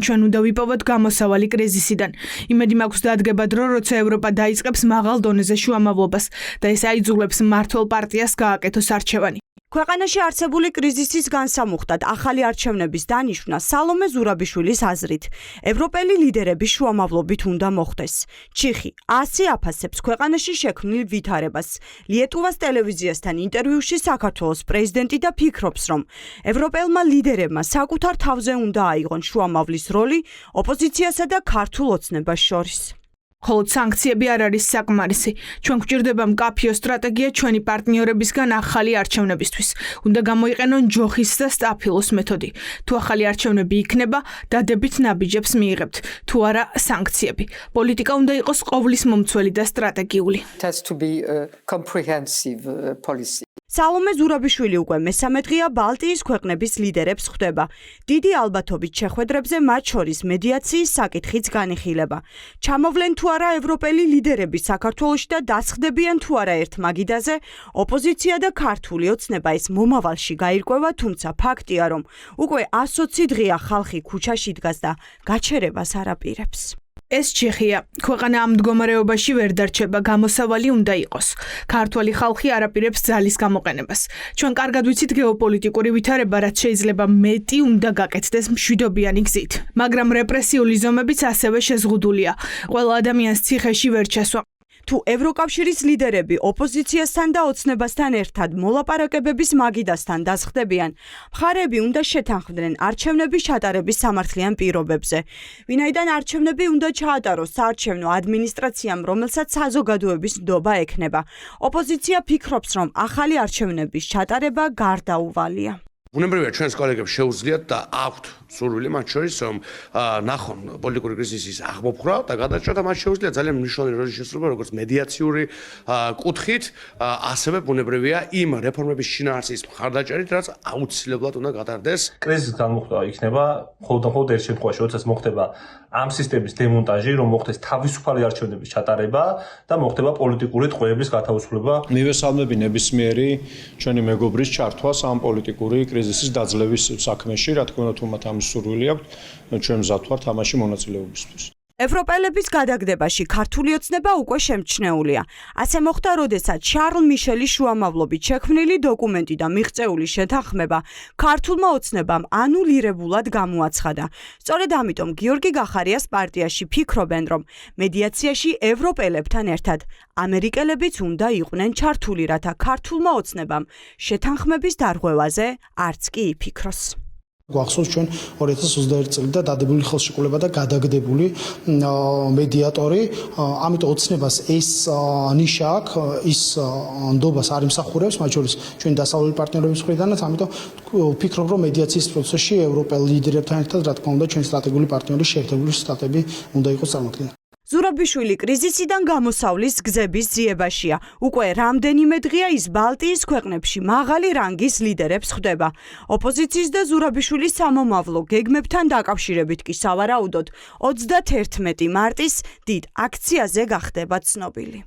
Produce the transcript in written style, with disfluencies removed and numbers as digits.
ჩვენ უნდა ვიპოვოთ გამოსავალი კრიზისიდან. იმედი მაქვს დადგება დრო, როცა ევროპა დაიწყებს მაღალ დონეზე შუამავლობას და ეს აიძულებს მმართველ პარტიას გააკეთოს არჩევანი. ქვეყანაში არსებული კრიზისის განსამუხტად ახალი არჩევნების დანიშვნა სალომე ზურაბიშვილის აზრით ევროპელი ლიდერები შუამავლობით უნდა მოხდეს. ჩიხი 100 აფასებს ქვეყანაში შექმნილ ვითარებას. ლიეტუვას ტელევიზიასთან ინტერვიუში საქართველოს პრეზიდენტი და ფიქრობს, რომ ევროპელმა ლიდერებმა საკუთარ თავზე უნდა აიღონ შუამავლის როლი ოპოზიციასა და ქართულ ოცნებას შორის. ხოლო სანქციები არ არის საკმარისი. ჩვენ გვჭირდება მკაფიო სტრატეგია ჩვენი პარტნიორებისგან ახალი არჩევნებისთვის. უნდა გამოიყენონ ჯოხის და სტაფილოს მეთოდი. თუ ახალი არჩევნები იქნება, დადებით ნაბიჯებს მიიღებთ. თუ არა, სანქციები. პოლიტიკა უნდა იყოს ყოვლის მომცველი და სტრატეგიული. სალომე ზურაბიშვილი უკვე მესამე დღეა ბალტიის ქვეყნების ლიდერებს ხვდება. დიდი ალბათობით შეხვედრებზე მათ შორის მედიაციის საკითხიც განიხილება. ჩამოვლენ თუ არა ევროპელი ლიდერები საქართველოში და დასხდებიან თუ არა ერთ მაგიდაზე, ოპოზიცია და ქართული ოცნება ეს მომავალში გაირკვევა, თუმცა ფაქტია, რომ უკვე 120 დღეა ხალხი ქუჩაში დგას და გაჩერებას არ აპირებს. ეს ჩიხია. ქვეყანა ამ მდგომარეობაში ვერ დარჩება, გამოსავალი უნდა იყოს. ქართველი ხალხი არ აპირებს ძალის გამოყენებას. ჩვენ კარგად ვიცით გეოპოლიტიკური ვითარება, რაც შეიძლება მეტი უნდა გაკეთდეს მშვიდობიანი გზით. მაგრამ რეპრესიული ზომებიც ასევე შეზღუდულია. ყველა ადამიანს ციხეში ვერ ჩასვა. თუ ევროკავშირის ლიდერები ოპოზიციასთან და ოცნებასთან ერთად მოლაპარაკებების მაგიდასთან დასხდებიან, მხარეები უნდა შეთანხმდნენ არჩევნების ჩატარების სამართლიან პირობებზე. ვინაიდან არჩევნები უნდა ჩაატაროს საარჩევნო ადმინისტრაციამ, რომელსაც საზოგადოების ნდობა ექნება. ოპოზიცია ფიქრობს, რომ ახალი არჩევნების ჩატარება გარდაუვალია. ბუნებრივია ჩვენს კოლეგებს შეუძლიათ და აქვთ სურვილი მათ შორის რომ ნახონ პოლიტიკური კრიზისის აღმოფხვრა და გადაჭრა და მათ შეუძლიათ ძალიან მნიშვნელოვანი როლის შესრულება როგორც მედიაციური კუთხით, ასევე ბუნებრივია იმ რეფორმების შინაარსის მხარდაჭერით, რაც აუცილებლად უნდა გატარდეს. კრიზისის განმუხტვა იქნება მხოლოდ ერთ შემთხვევაში, როდესაც მოხდება ამ სისტემის დემონტაჟი, რომ მოხდეს თავისუფალი არჩევნების ჩატარება და მოხდება პოლიტიკური ტყვეების გათავისუფლება. მივესალმები ნებისმიერი ჩვენი მეგობრის ჩართვას ამ პოლიტიკური კრიზისის დაძლევის საქმეში, რა თქმა უნდა, თუ მათ ამის სურვილი აქვთ, ჩვენ მზად ვართ ამაში მონაწილეობისთვის. ევროპელების გადაგდებაში ქართული ოცნება უკვე შემჩნეულია. ასე მოხდა, როდესაც შარლ მიშელის შუამავლობით შექმნილი დოკუმენტი და მიღწეული შეთანხმება ქართულმა ოცნებამ ანულირებულად გამოაცხადა. სწორედ ამიტომ გიორგი გახარიას პარტიაში ფიქრობენ, რომ მედიაციაში ევროპელებთან ერთად ამერიკელებიც უნდა იყვნენ ჩართული, რათა ქართულმა ოცნებამ შეთანხმების დარღვევაზე არც კი იფიქროს. გვახსოვს ჩვენ 2021 წელიდან დადებული ხელშეკრულება და გადაგდებული მედიატორი, ამიტომ ოცნებას ეს ნიშა აქვს, ის ნდობას არ იმსახურებს, მათ შორის ჩვენი დასავლელი პარტნიორების მხრიდანაც, ამიტომ ვფიქრობ, რომ მედიაციის პროცესში ევროპელ ლიდერებთან ერთად, რა თქმა უნდა, ჩვენი სტრატეგიული პარტნიორის შეერთებული შტატები უნდა იყოს წარმოქმნილი. ზურაბიშვილი კრიზისიდან გამოსავლის გზების ძიებაშია. უკვე რამდენიმე დღეა ის ბალტიის ქვეყნებში მაღალი რანგის ლიდერებს ხვდება. ოპოზიციის და ზურაბიშვილის სამომავლო გეგმებთან დაკავშირებით კი სავარაუდოდ 31 მარტის დიდ აქციაზე გახდება ცნობილი.